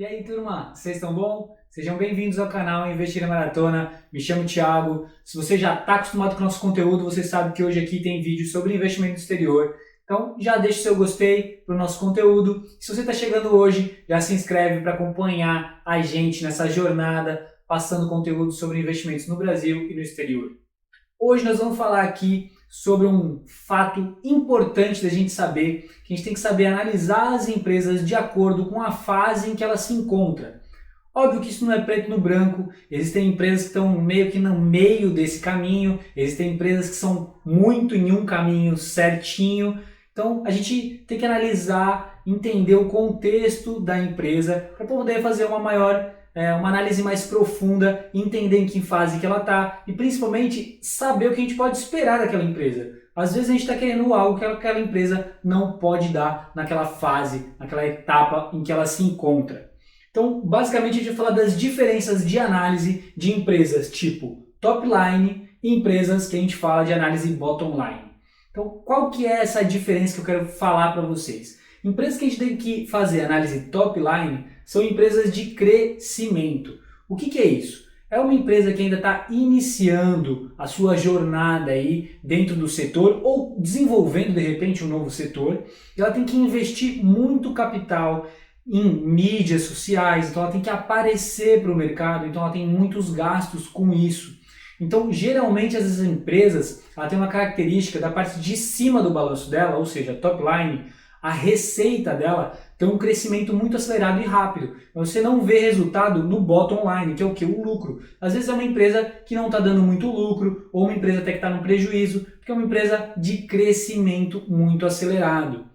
E aí, turma, vocês estão bom? Sejam bem-vindos ao canal Investir na Maratona. Me chamo Thiago. Se você já está acostumado com o nosso conteúdo, você sabe que hoje aqui tem vídeo sobre investimento no exterior. Então, já deixa o seu gostei para o nosso conteúdo. Se você está chegando hoje, já se inscreve para acompanhar a gente nessa jornada, passando conteúdo sobre investimentos no Brasil e no exterior. Hoje nós vamos falar aqui sobre um fato importante da gente saber, que a gente tem que saber analisar as empresas de acordo com a fase em que ela se encontra. Óbvio que isso não é preto no branco, existem empresas que estão meio que no meio desse caminho, existem empresas que são muito em um caminho certinho, então a gente tem que analisar, entender o contexto da empresa para poder fazer uma análise mais profunda, entender em que fase que ela está e principalmente saber o que a gente pode esperar daquela empresa. Às vezes a gente está querendo algo que aquela empresa não pode dar naquela fase, naquela etapa em que ela se encontra. Então, basicamente, a gente vai falar das diferenças de análise de empresas tipo top line e empresas que a gente fala de análise bottom line. Então, qual que é essa diferença que eu quero falar para vocês? Empresas que a gente tem que fazer análise top line são empresas de crescimento. O que é isso? É uma empresa que ainda está iniciando a sua jornada aí dentro do setor ou desenvolvendo de repente um novo setor. E ela tem que investir muito capital em mídias sociais, então ela tem que aparecer para o mercado, então ela tem muitos gastos com isso. Então, geralmente, essas empresas ela tem uma característica da parte de cima do balanço dela, ou seja, top line, a receita dela tem um crescimento muito acelerado e rápido. Você não vê resultado no bottom line, que é o que? O lucro. Às vezes é uma empresa que não está dando muito lucro, ou uma empresa até que está no prejuízo, porque é uma empresa de crescimento muito acelerado.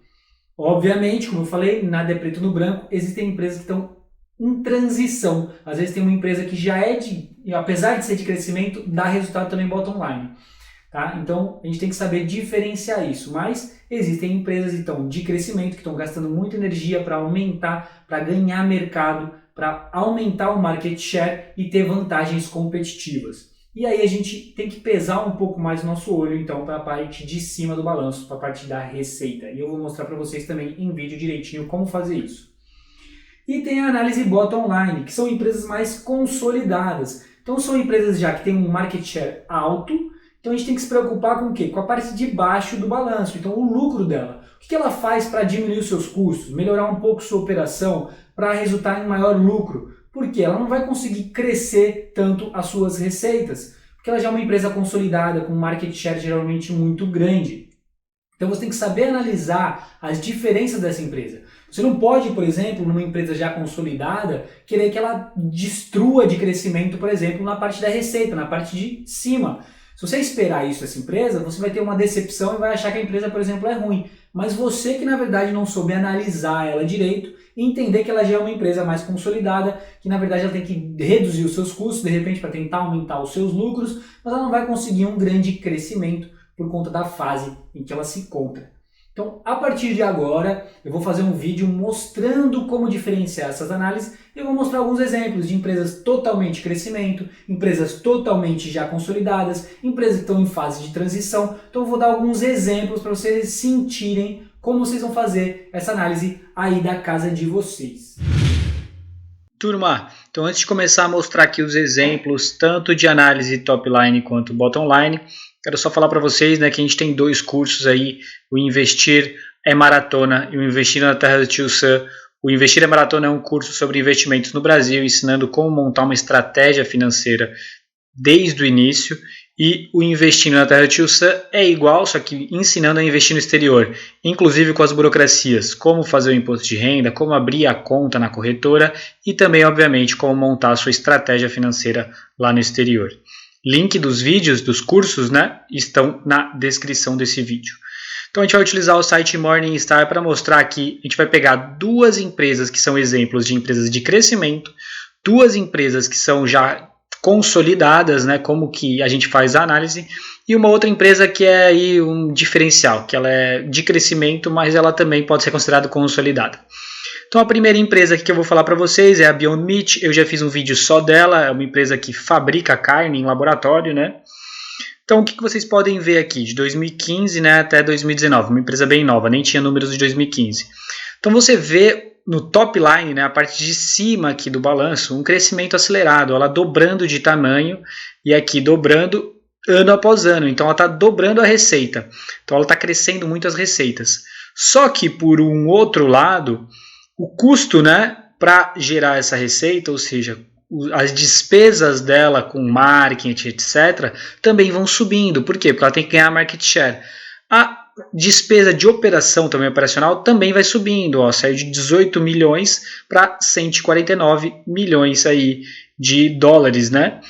Obviamente, como eu falei, nada é preto no branco, existem empresas que estão em transição. Às vezes tem uma empresa que já apesar de ser de crescimento, dá resultado também bottom line. Tá? Então, a gente tem que saber diferenciar isso, mas existem empresas então de crescimento que estão gastando muita energia para aumentar, para ganhar mercado, para aumentar o market share e ter vantagens competitivas. E aí a gente tem que pesar um pouco mais o nosso olho então para a parte de cima do balanço, para a parte da receita. E eu vou mostrar para vocês também em vídeo direitinho como fazer isso. E tem a análise bottom line, que são empresas mais consolidadas. Então são empresas já que têm um market share alto. Então a gente tem que se preocupar com o quê? Com a parte de baixo do balanço, então o lucro dela. O que ela faz para diminuir os seus custos, melhorar um pouco sua operação, para resultar em maior lucro? Porque ela não vai conseguir crescer tanto as suas receitas, porque ela já é uma empresa consolidada, com um market share geralmente muito grande. Então você tem que saber analisar as diferenças dessa empresa. Você não pode, por exemplo, numa empresa já consolidada, querer que ela destrua de crescimento, por exemplo, na parte da receita, na parte de cima. Se você esperar isso dessa empresa, você vai ter uma decepção e vai achar que a empresa, por exemplo, é ruim. Mas você que, na verdade, não soube analisar ela direito e entender que ela já é uma empresa mais consolidada, que, na verdade, ela tem que reduzir os seus custos, de repente, para tentar aumentar os seus lucros, mas ela não vai conseguir um grande crescimento por conta da fase em que ela se encontra. Então, a partir de agora, eu vou fazer um vídeo mostrando como diferenciar essas análises e eu vou mostrar alguns exemplos de empresas totalmente crescimento, empresas totalmente já consolidadas, empresas que estão em fase de transição. Então, eu vou dar alguns exemplos para vocês sentirem como vocês vão fazer essa análise aí da casa de vocês. Turma, então antes de começar a mostrar aqui os exemplos, tanto de análise top line quanto bottom line, quero só falar para vocês, né, que a gente tem dois cursos aí, o Investir é Maratona e o Investir na Terra do Tio Sam. O Investir é Maratona é um curso sobre investimentos no Brasil, ensinando como montar uma estratégia financeira desde o início. E o Investir na Terra do Tio Sam é igual, só que ensinando a investir no exterior, inclusive com as burocracias, como fazer o imposto de renda, como abrir a conta na corretora e também, obviamente, como montar a sua estratégia financeira lá no exterior. Link dos vídeos, dos cursos, né, estão na descrição desse vídeo. Então a gente vai utilizar o site Morningstar para mostrar aqui, a gente vai pegar duas empresas que são exemplos de empresas de crescimento, duas empresas que são já consolidadas, né, como que a gente faz a análise, e uma outra empresa que é aí um diferencial, que ela é de crescimento, mas ela também pode ser considerada consolidada. Então a primeira empresa que eu vou falar para vocês é a Beyond Meat. Eu já fiz um vídeo só dela, é uma empresa que fabrica carne em laboratório, né? Então o que vocês podem ver aqui, de 2015, né, até 2019, uma empresa bem nova, nem tinha números de 2015. Então você vê no top line, né, a parte de cima aqui do balanço, um crescimento acelerado, ela dobrando de tamanho e aqui dobrando ano após ano. Então ela está dobrando a receita. Então ela está crescendo muito as receitas. Só que por um outro lado, o custo, né, para gerar essa receita, ou seja, as despesas dela com marketing, etc., também vão subindo. Por quê? Porque ela tem que ganhar market share. A despesa de operação também operacional também vai subindo, ó, saiu de 18 milhões para 149 milhões aí de dólares, né?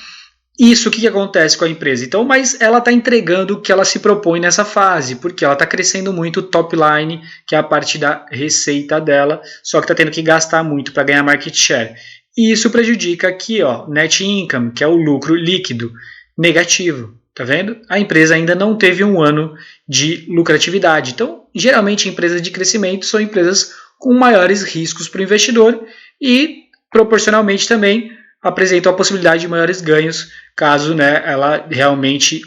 Isso, o que acontece com a empresa? Então, mas ela está entregando o que ela se propõe nessa fase, porque ela está crescendo muito o top line, que é a parte da receita dela, só que está tendo que gastar muito para ganhar market share. E isso prejudica aqui, ó, net income, que é o lucro líquido, negativo. Tá vendo? A empresa ainda não teve um ano de lucratividade. Então, geralmente, empresas de crescimento são empresas com maiores riscos para o investidor e, proporcionalmente, também apresentam a possibilidade de maiores ganhos caso, né, ela realmente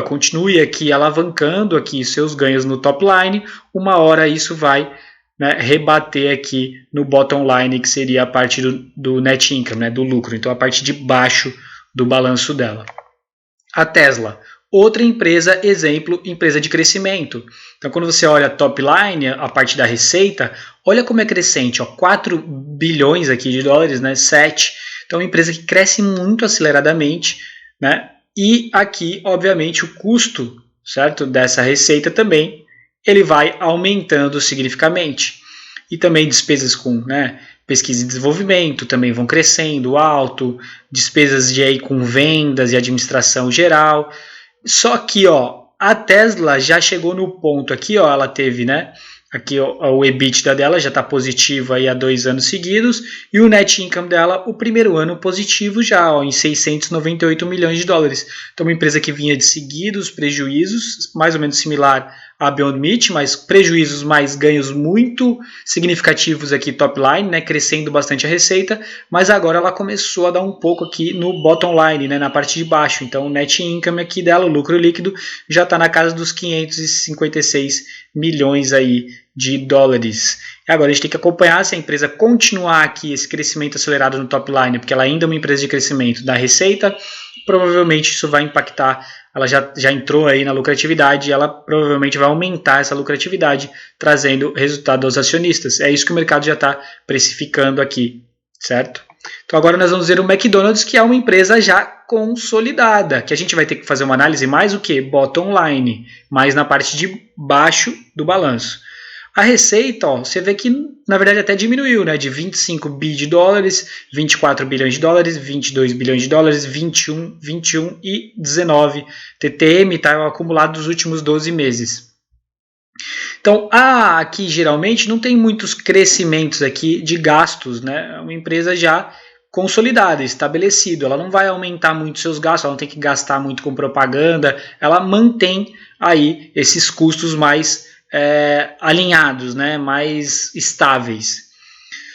continue aqui alavancando aqui seus ganhos no top line. Uma hora isso vai, né, rebater aqui no bottom line, que seria a parte do net income, né, do lucro. Então, a parte de baixo do balanço dela. A Tesla, outra empresa, exemplo, empresa de crescimento. Então, quando você olha a top line, a parte da receita, olha como é crescente, ó, 4 bilhões aqui de dólares, né, 7. Então, é uma empresa que cresce muito aceleradamente, né, e aqui, obviamente, o custo, certo, dessa receita também, ele vai aumentando significativamente. E também despesas com, né, pesquisa e desenvolvimento também vão crescendo alto, despesas de aí com vendas e administração geral. Só que, ó, a Tesla já chegou no ponto aqui, ó, ela teve, né, aqui ó, o EBITDA dela já está positivo aí há 2 anos seguidos e o net income dela, o primeiro ano positivo já, ó, em 698 milhões de dólares. Então, uma empresa que vinha de seguidos prejuízos, mais ou menos similar a Beyond Meat, mas prejuízos mais ganhos muito significativos aqui top line, né, crescendo bastante a receita, mas agora ela começou a dar um pouco aqui no bottom line, né, na parte de baixo. Então o net income aqui dela, o lucro líquido, já está na casa dos 556 milhões aí de dólares. E agora a gente tem que acompanhar se a empresa continuar aqui esse crescimento acelerado no top line, porque ela ainda é uma empresa de crescimento da receita, provavelmente isso vai impactar. Ela já entrou aí na lucratividade e ela provavelmente vai aumentar essa lucratividade, trazendo resultado aos acionistas. É isso que o mercado já está precificando aqui, certo? Então agora nós vamos ver o McDonald's, que é uma empresa já consolidada, que a gente vai ter que fazer uma análise mais o que? Bottom line, mais na parte de baixo do balanço. A receita, ó, você vê que na verdade até diminuiu, né? De 25 bi de dólares, 24 bilhões de dólares, 22 bilhões de dólares, 21 e 19 TTM, tá? É o acumulado dos últimos 12 meses. Então, aqui geralmente não tem muitos crescimentos aqui de gastos, né? É uma empresa já consolidada, estabelecida. Ela não vai aumentar muito seus gastos, ela não tem que gastar muito com propaganda, ela mantém aí esses custos mais alinhados, né, mais estáveis.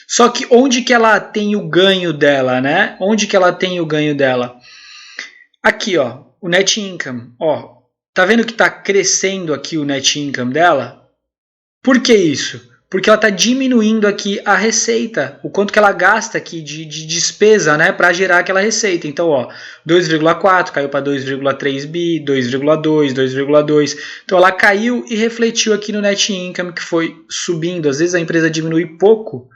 Só que onde que ela tem o ganho dela, né? Onde que ela tem o ganho dela? Aqui, ó, o net income. Ó, tá vendo que está crescendo aqui o net income dela? Por que isso? Porque ela está diminuindo aqui a receita, o quanto que ela gasta aqui de despesa, né, para gerar aquela receita. Então, ó, 2,4 caiu para 2,3 bi, 2,2, 2,2. Então, ela caiu e refletiu aqui no net income, que foi subindo. Às vezes a empresa diminui pouco,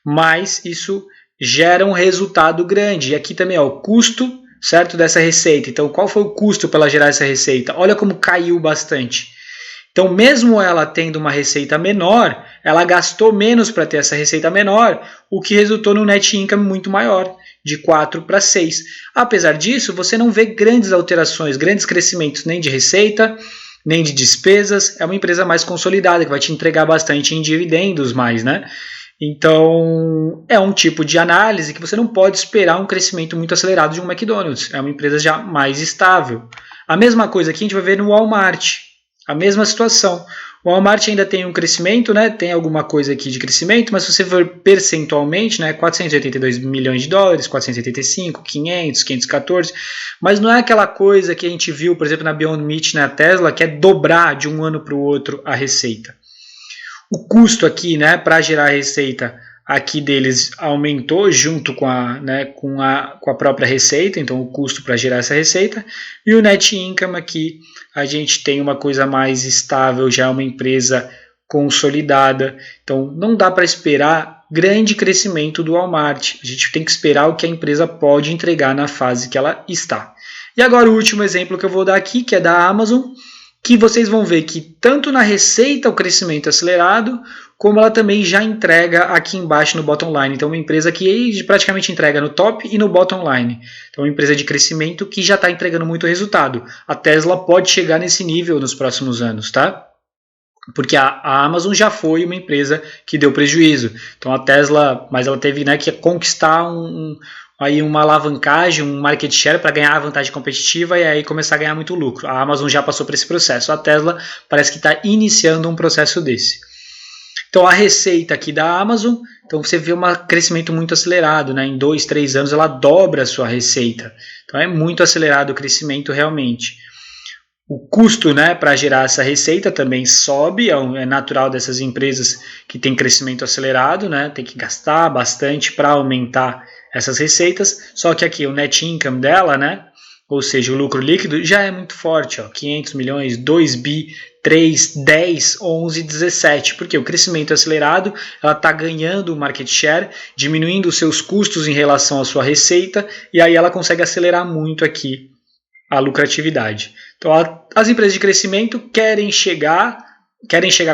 mas isso gera um resultado grande. E aqui também, ó, o custo, certo, dessa receita. Então, qual foi o custo para ela gerar essa receita? Olha como caiu bastante. Então, mesmo ela tendo uma receita menor, ela gastou menos para ter essa receita menor, o que resultou no net income muito maior, de 4 para 6. Apesar disso, você não vê grandes alterações, grandes crescimentos nem de receita, nem de despesas. É uma empresa mais consolidada, que vai te entregar bastante em dividendos mais, né? Então, é um tipo de análise que você não pode esperar um crescimento muito acelerado de um McDonald's. É uma empresa já mais estável. A mesma coisa aqui a gente vai ver no Walmart. A mesma situação. O Walmart ainda tem um crescimento, né? Tem alguma coisa aqui de crescimento, mas se você for percentualmente, né? 482 milhões de dólares, 485, 500, 514, mas não é aquela coisa que a gente viu, por exemplo, na Beyond Meat, na Tesla, que é dobrar de um ano para o outro a receita. O custo aqui, né, para gerar a receita aqui deles aumentou junto com a própria receita, então o custo para gerar essa receita, e o net income aqui a gente tem uma coisa mais estável, já é uma empresa consolidada, então não dá para esperar grande crescimento do Walmart, a gente tem que esperar o que a empresa pode entregar na fase que ela está. E agora o último exemplo que eu vou dar aqui, que é da Amazon, que vocês vão ver que tanto na receita o crescimento é acelerado, como ela também já entrega aqui embaixo no bottom line. Então, uma empresa que praticamente entrega no top e no bottom line. Então, uma empresa de crescimento que já está entregando muito resultado. A Tesla pode chegar nesse nível nos próximos anos, tá? Porque a Amazon já foi uma empresa que deu prejuízo. Então, a Tesla, mas ela teve que conquistar aí uma alavancagem, um market share para ganhar a vantagem competitiva e aí começar a ganhar muito lucro. A Amazon já passou por esse processo. A Tesla parece que está iniciando um processo desse. Então, a receita aqui da Amazon, então você vê um crescimento muito acelerado, né? Em 2, 3 anos ela dobra a sua receita. Então, é muito acelerado o crescimento realmente. O custo, né, para gerar essa receita também sobe, é natural dessas empresas que têm crescimento acelerado, né? Tem que gastar bastante para aumentar essas receitas, só que aqui o net income dela, né, ou seja, o lucro líquido, já é muito forte, ó, 500 milhões, 2 bi, 3, 10, 11, 17, porque o crescimento é acelerado, ela está ganhando o market share, diminuindo os seus custos em relação à sua receita, e aí ela consegue acelerar muito aqui a lucratividade. Então, as empresas de crescimento querem chegar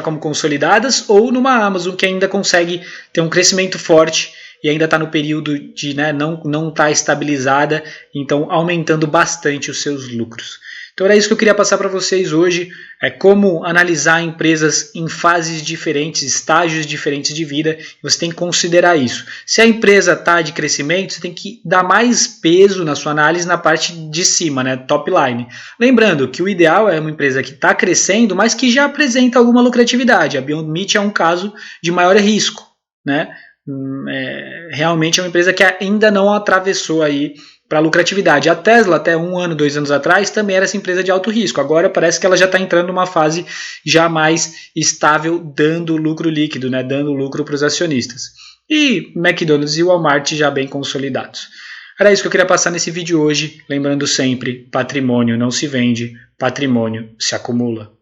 como consolidadas, ou numa Amazon que ainda consegue ter um crescimento forte, e ainda está no período de não está estabilizada, então aumentando bastante os seus lucros. Então era isso que eu queria passar para vocês hoje, como analisar empresas em fases diferentes, estágios diferentes de vida, você tem que considerar isso. Se a empresa está de crescimento, você tem que dar mais peso na sua análise na parte de cima, né, top line. Lembrando que o ideal é uma empresa que está crescendo, mas que já apresenta alguma lucratividade. A Beyond Meat é um caso de maior risco, né? Realmente é uma empresa que ainda não atravessou aí para lucratividade. A Tesla, até 1 ano, 2 anos atrás, também era essa empresa de alto risco. Agora parece que ela já está entrando numa fase já mais estável, dando lucro líquido, né? Dando lucro para os acionistas. E McDonald's e Walmart já bem consolidados. Era isso que eu queria passar nesse vídeo hoje. Lembrando sempre, patrimônio não se vende, patrimônio se acumula.